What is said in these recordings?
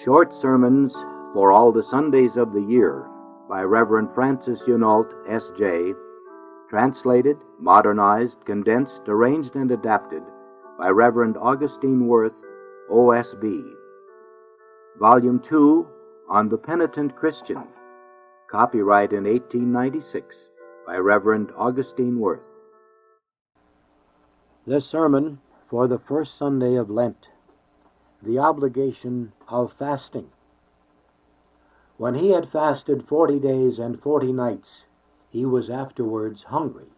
Short Sermons for All the Sundays of the Year by Reverend Francis Hunolt, S.J., translated, modernized, condensed, arranged, and adapted by Reverend Augustine Worth, O.S.B. Volume 2, On the Penitent Christian, copyright in 1896 by Reverend Augustine Worth. The sermon for the first Sunday of Lent, the obligation of fasting. When he had fasted 40 days and 40 nights, he was afterwards hungry.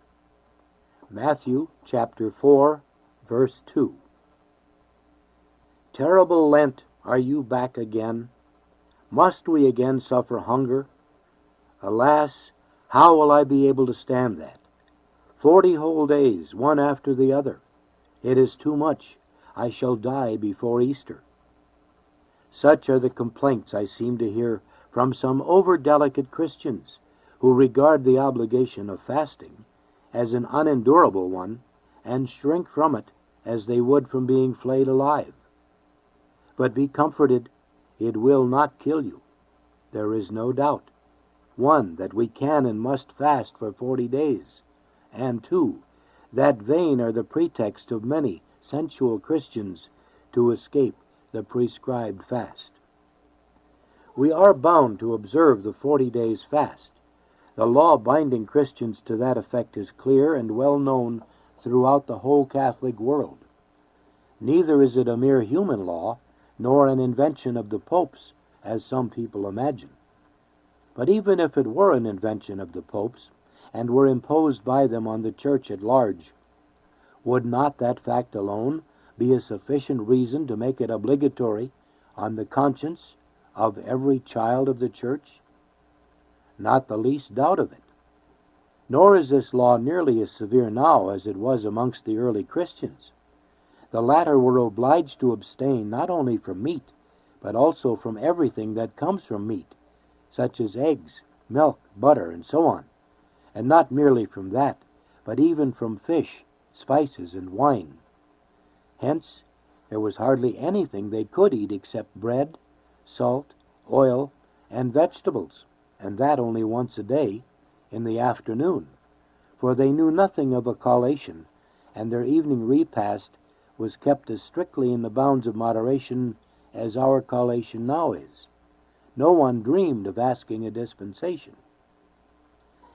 Matthew chapter 4, verse 2. Terrible Lent, are you back again? Must we again suffer hunger? Alas, how will I be able to stand that? 40 whole days, one after the other. It is too much. I shall die before Easter. Such are the complaints I seem to hear from some over-delicate Christians who regard the obligation of fasting as an unendurable one and shrink from it as they would from being flayed alive. But be comforted, it will not kill you. There is no doubt. 1, that we can and must fast for 40 days, and 2, that vain are the pretext of many sensual Christians to escape the prescribed fast. We are bound to observe the 40 days fast. The law binding Christians to that effect is clear and well known throughout the whole Catholic world. Neither is it a mere human law, nor an invention of the popes, as some people imagine. But even if it were an invention of the popes, and were imposed by them on the Church at large, would not that fact alone be a sufficient reason to make it obligatory on the conscience of every child of the Church? Not the least doubt of it. Nor is this law nearly as severe now as it was amongst the early Christians. The latter were obliged to abstain not only from meat, but also from everything that comes from meat, such as eggs, milk, butter, and so on, and not merely from that, but even from fish, spices, and wine. Hence, there was hardly anything they could eat except bread, salt, oil, and vegetables, and that only once a day, in the afternoon, for they knew nothing of a collation, and their evening repast was kept as strictly in the bounds of moderation as our collation now is. No one dreamed of asking a dispensation.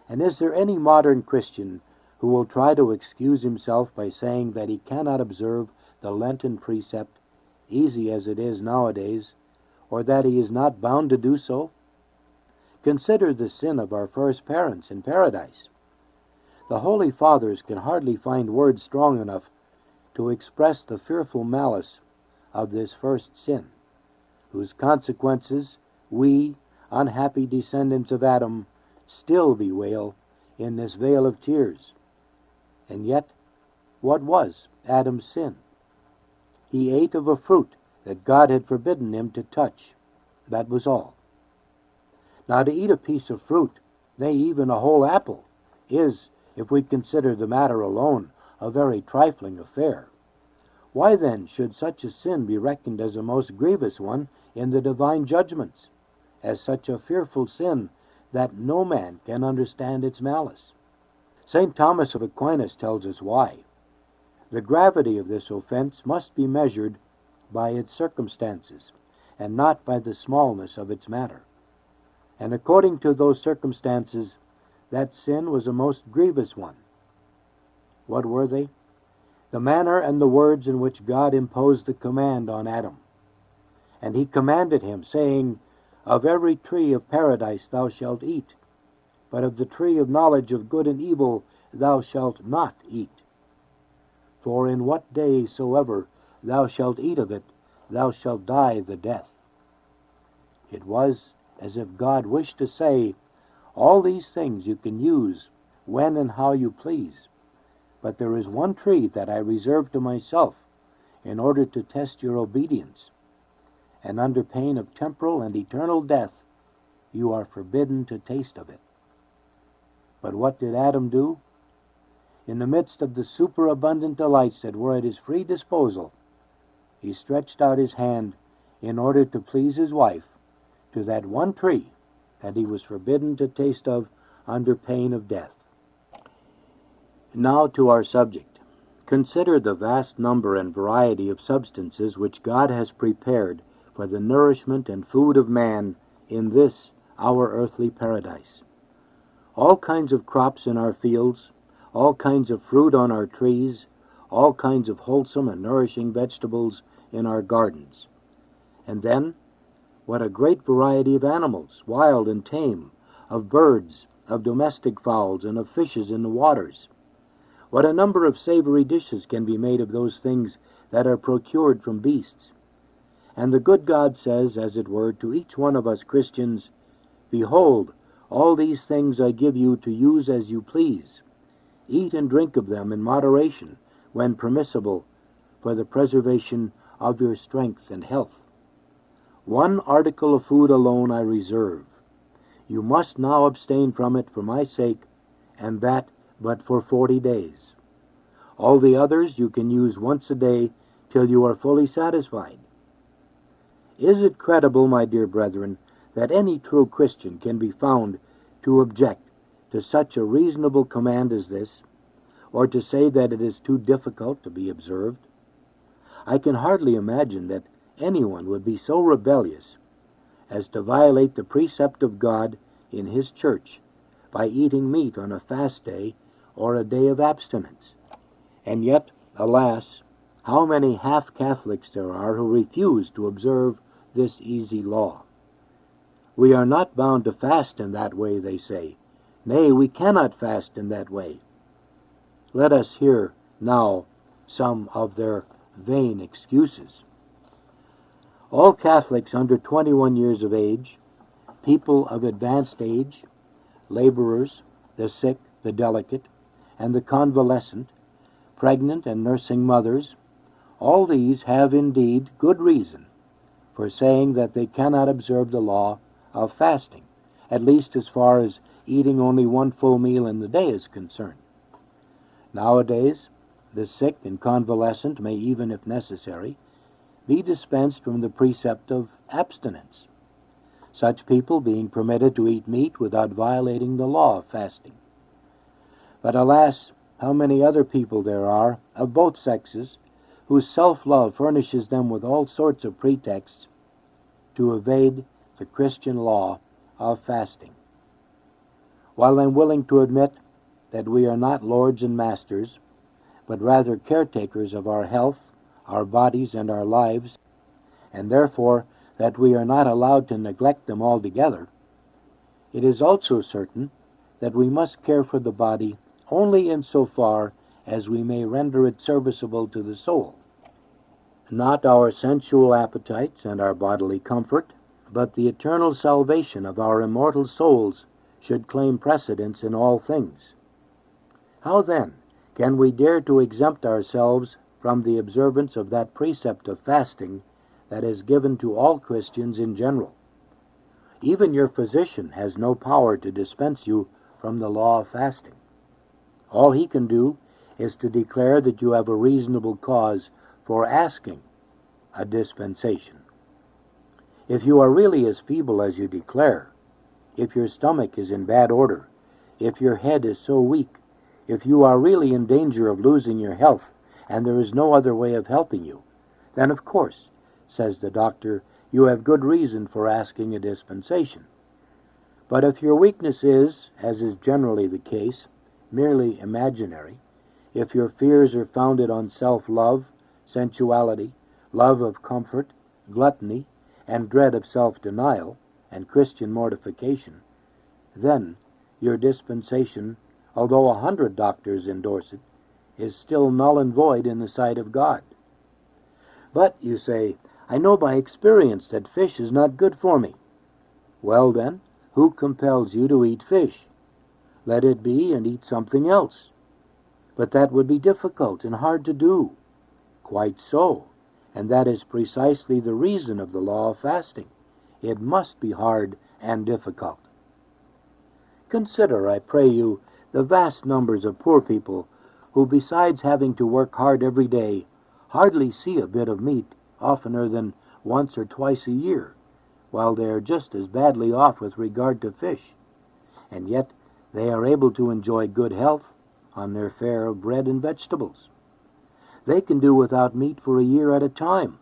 And is there any modern Christian who will try to excuse himself by saying that he cannot observe the Lenten precept, easy as it is nowadays, or that he is not bound to do so? Consider the sin of our first parents in paradise. The Holy Fathers can hardly find words strong enough to express the fearful malice of this first sin, whose consequences we, unhappy descendants of Adam, still bewail in this vale of tears. And yet, what was Adam's sin? He ate of a fruit that God had forbidden him to touch. That was all. Now, to eat a piece of fruit, nay, even a whole apple, is, if we consider the matter alone, a very trifling affair. Why then should such a sin be reckoned as a most grievous one in the divine judgments, as such a fearful sin that no man can understand its malice? St. Thomas of Aquinas tells us why. The gravity of this offense must be measured by its circumstances, and not by the smallness of its matter. And according to those circumstances, that sin was a most grievous one. What were they? The manner and the words in which God imposed the command on Adam. And he commanded him, saying, "Of every tree of paradise thou shalt eat, but of the tree of knowledge of good and evil thou shalt not eat. For in what day soever thou shalt eat of it, thou shalt die the death." It was as if God wished to say, all these things you can use when and how you please, but there is one tree that I reserve to myself in order to test your obedience, and under pain of temporal and eternal death you are forbidden to taste of it. But what did Adam do? In the midst of the superabundant delights that were at his free disposal, he stretched out his hand in order to please his wife, to that one tree that he was forbidden to taste of under pain of death. Now to our subject. Consider the vast number and variety of substances which God has prepared for the nourishment and food of man in this, our earthly paradise. All kinds of crops in our fields, all kinds of fruit on our trees, all kinds of wholesome and nourishing vegetables in our gardens. And then, what a great variety of animals, wild and tame, of birds, of domestic fowls, and of fishes in the waters. What a number of savory dishes can be made of those things that are procured from beasts. And the good God says, as it were, to each one of us Christians, "Behold, all these things I give you to use as you please. Eat and drink of them in moderation, when permissible, for the preservation of your strength and health. One article of food alone I reserve. You must now abstain from it for my sake, and that but for 40 days. All the others you can use once a day till you are fully satisfied." Is it credible, my dear brethren, that any true Christian can be found to object to such a reasonable command as this, or to say that it is too difficult to be observed? I can hardly imagine that anyone would be so rebellious as to violate the precept of God in His church by eating meat on a fast day or a day of abstinence. And yet, alas, how many half-Catholics there are who refuse to observe this easy law. We are not bound to fast in that way, they say. Nay, we cannot fast in that way. Let us hear now some of their vain excuses. All Catholics under 21 years of age, people of advanced age, laborers, the sick, the delicate, and the convalescent, pregnant and nursing mothers, all these have indeed good reason for saying that they cannot observe the law of fasting, at least as far as eating only one full meal in the day is concerned. Nowadays, the sick and convalescent may even, if necessary, be dispensed from the precept of abstinence, such people being permitted to eat meat without violating the law of fasting. But alas, how many other people there are, of both sexes, whose self-love furnishes them with all sorts of pretexts to evade the Christian law of fasting. While I'm willing to admit that we are not lords and masters, but rather caretakers of our health, our bodies, and our lives, and therefore that we are not allowed to neglect them altogether, it is also certain that we must care for the body only insofar as we may render it serviceable to the soul. Not our sensual appetites and our bodily comfort, but the eternal salvation of our immortal souls should claim precedence in all things. How then can we dare to exempt ourselves from the observance of that precept of fasting that is given to all Christians in general? Even your physician has no power to dispense you from the law of fasting. All he can do is to declare that you have a reasonable cause for asking a dispensation. If you are really as feeble as you declare, if your stomach is in bad order, if your head is so weak, if you are really in danger of losing your health, and there is no other way of helping you, then of course, says the doctor, you have good reason for asking a dispensation. But if your weakness is, as is generally the case, merely imaginary, if your fears are founded on self-love, sensuality, love of comfort, gluttony, and dread of self-denial, and Christian mortification, then your dispensation, although 100 doctors endorse it, is still null and void in the sight of God. But, you say, I know by experience that fish is not good for me. Well then, who compels you to eat fish? Let it be and eat something else. But that would be difficult and hard to do. Quite so, and that is precisely the reason of the law of fasting. It must be hard and difficult. Consider, I pray you, the vast numbers of poor people who, besides having to work hard every day, hardly see a bit of meat oftener than once or twice a year, while they are just as badly off with regard to fish, and yet they are able to enjoy good health on their fare of bread and vegetables. They can do without meat for a year at a time,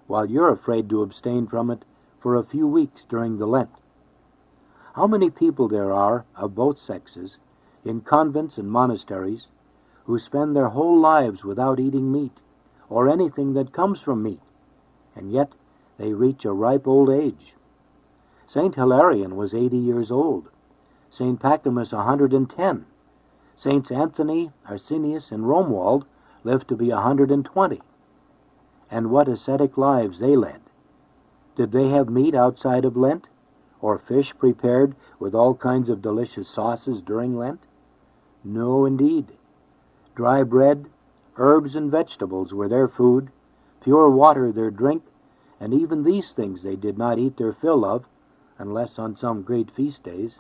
while you're afraid to abstain from it for a few weeks during the Lent. How many people there are, of both sexes, in convents and monasteries, who spend their whole lives without eating meat, or anything that comes from meat, and yet they reach a ripe old age. St. Hilarion was 80 years old, St. Pacimus 110, Saints Anthony, Arsenius, and Romuald lived to be 120. And what ascetic lives they led. Did they have meat outside of Lent, or fish prepared with all kinds of delicious sauces during Lent? No, indeed. Dry bread, herbs, and vegetables were their food, pure water their drink, and even these things they did not eat their fill of, unless on some great feast days.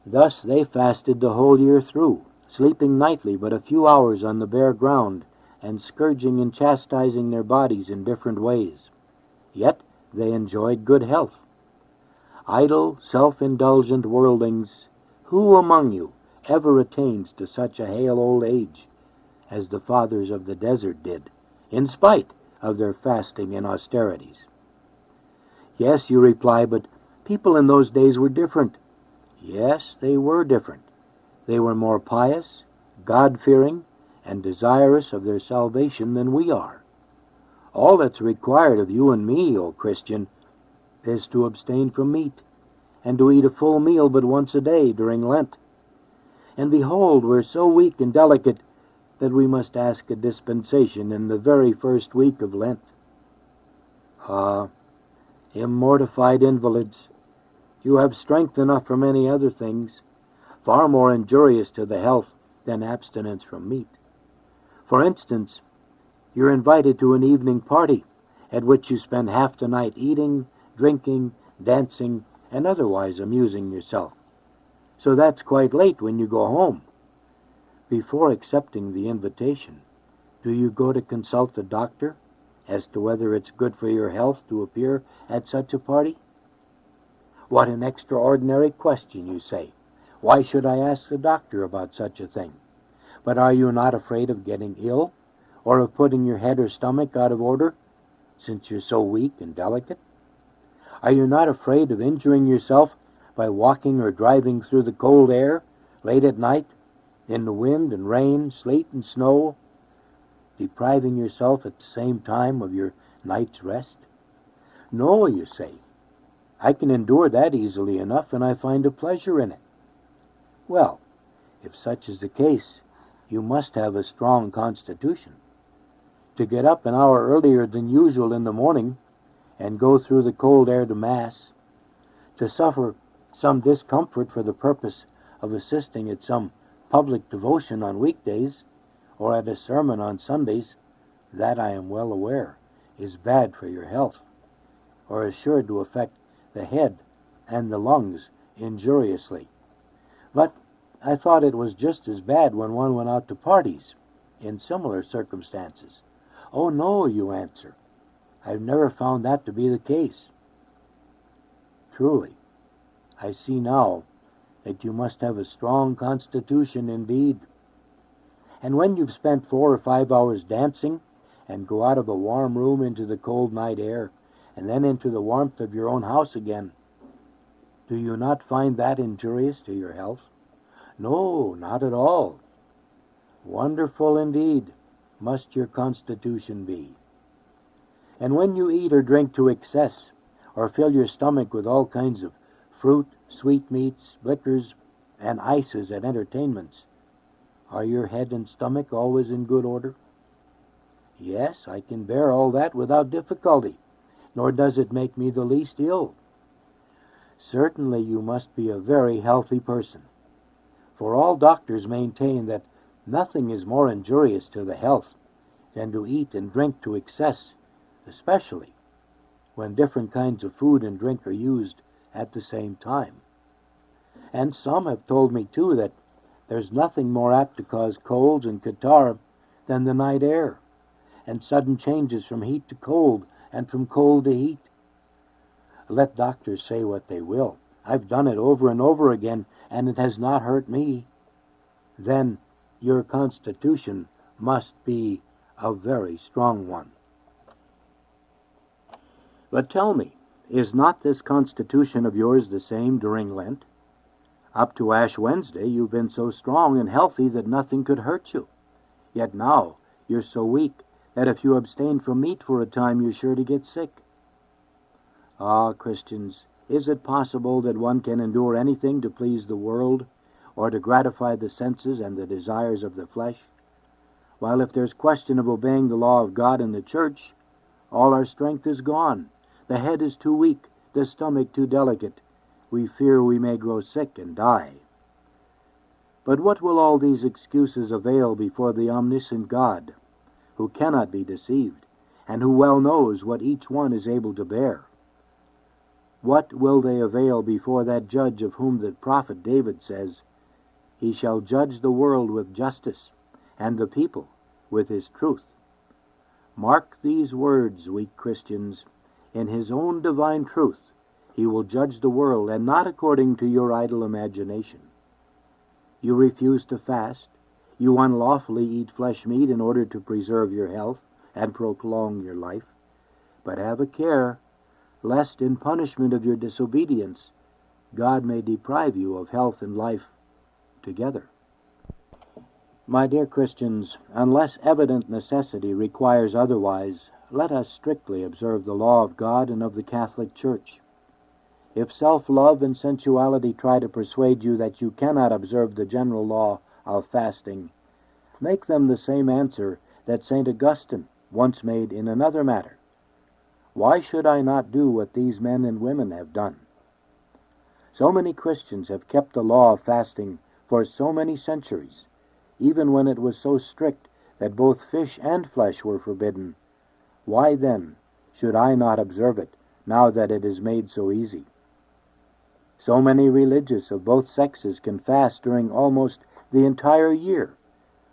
Thus they fasted the whole year through, sleeping nightly but a few hours on the bare ground, and scourging and chastising their bodies in different ways. Yet they enjoyed good health. Idle, self-indulgent worldlings, who among you ever attains to such a hale old age as the fathers of the desert did, in spite of their fasting and austerities? Yes, you reply, but people in those days were different. Yes, they were different. They were more pious, God-fearing, and desirous of their salvation than we are. All that's required of you and me, O Christian, is to abstain from meat, and to eat a full meal but once a day during Lent. And behold, we're so weak and delicate that we must ask a dispensation in the very first week of Lent. Ah, immortified invalids, you have strength enough for many other things, far more injurious to the health than abstinence from meat. For instance, you're invited to an evening party at which you spend half the night eating, drinking, dancing, and otherwise amusing yourself. So that's quite late when you go home. Before accepting the invitation, do you go to consult the doctor as to whether it's good for your health to appear at such a party? What an extraordinary question, you say. Why should I ask the doctor about such a thing? But are you not afraid of getting ill, or of putting your head or stomach out of order, since you're so weak and delicate? Are you not afraid of injuring yourself by walking or driving through the cold air, late at night, in the wind and rain, sleet and snow, depriving yourself at the same time of your night's rest? No, you say. I can endure that easily enough, and I find a pleasure in it. Well, if such is the case, you must have a strong constitution. To get up an hour earlier than usual in the morning and go through the cold air to Mass, to suffer some discomfort for the purpose of assisting at some public devotion on weekdays or at a sermon on Sundays, that I am well aware is bad for your health, or is sure to affect the head and the lungs injuriously. But I thought it was just as bad when one went out to parties in similar circumstances. Oh no, you answer. I've never found that to be the case. Truly, I see now that you must have a strong constitution indeed. And when you've spent 4 or 5 hours dancing, and go out of a warm room into the cold night air, and then into the warmth of your own house again, do you not find that injurious to your health? No, not at all. Wonderful indeed must your constitution be. And when you eat or drink to excess, or fill your stomach with all kinds of fruit, sweetmeats, liquors, and ices at entertainments, are your head and stomach always in good order? Yes, I can bear all that without difficulty, nor does it make me the least ill. Certainly you must be a very healthy person, for all doctors maintain that nothing is more injurious to the health than to eat and drink to excess, especially when different kinds of food and drink are used at the same time. And some have told me, too, that there's nothing more apt to cause colds and catarrh than the night air, and sudden changes from heat to cold and from cold to heat. Let doctors say what they will. I've done it over and over again, and it has not hurt me. Then your constitution must be a very strong one. But tell me, is not this constitution of yours the same during Lent? Up to Ash Wednesday you've been so strong and healthy that nothing could hurt you. Yet now you're so weak that if you abstain from meat for a time you're sure to get sick. Ah, Christians, is it possible that one can endure anything to please the world, or to gratify the senses and the desires of the flesh? While if there's question of obeying the law of God in the church, all our strength is gone. The head is too weak, the stomach too delicate. We fear we may grow sick and die. But what will all these excuses avail before the omniscient God, who cannot be deceived, and who well knows what each one is able to bear? What will they avail before that judge of whom the prophet David says, "He shall judge the world with justice, and the people with his truth"? Mark these words, weak Christians. In his own divine truth, he will judge the world, and not according to your idle imagination. You refuse to fast. You unlawfully eat flesh meat in order to preserve your health and prolong your life. But have a care, lest in punishment of your disobedience, God may deprive you of health and life together. My dear Christians, unless evident necessity requires otherwise, let us strictly observe the law of God and of the Catholic Church. If self-love and sensuality try to persuade you that you cannot observe the general law of fasting, make them the same answer that St. Augustine once made in another matter. Why should I not do what these men and women have done? So many Christians have kept the law of fasting for so many centuries, even when it was so strict that both fish and flesh were forbidden. Why then should I not observe it, now that it is made so easy? So many religious of both sexes can fast during almost the entire year.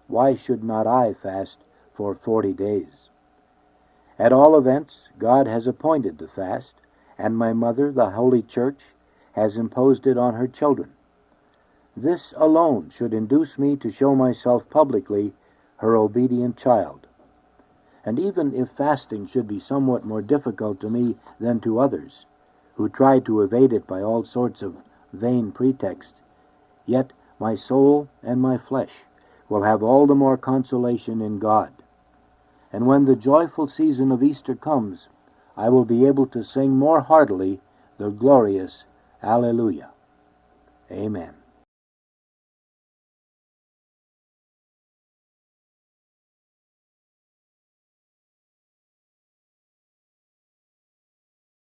Why should not I fast for 40 days? At all events, God has appointed the fast, and my mother, the Holy Church, has imposed it on her children. This alone should induce me to show myself publicly her obedient child. And even if fasting should be somewhat more difficult to me than to others, who try to evade it by all sorts of vain pretexts, yet my soul and my flesh will have all the more consolation in God. And when the joyful season of Easter comes, I will be able to sing more heartily the glorious Alleluia. Amen.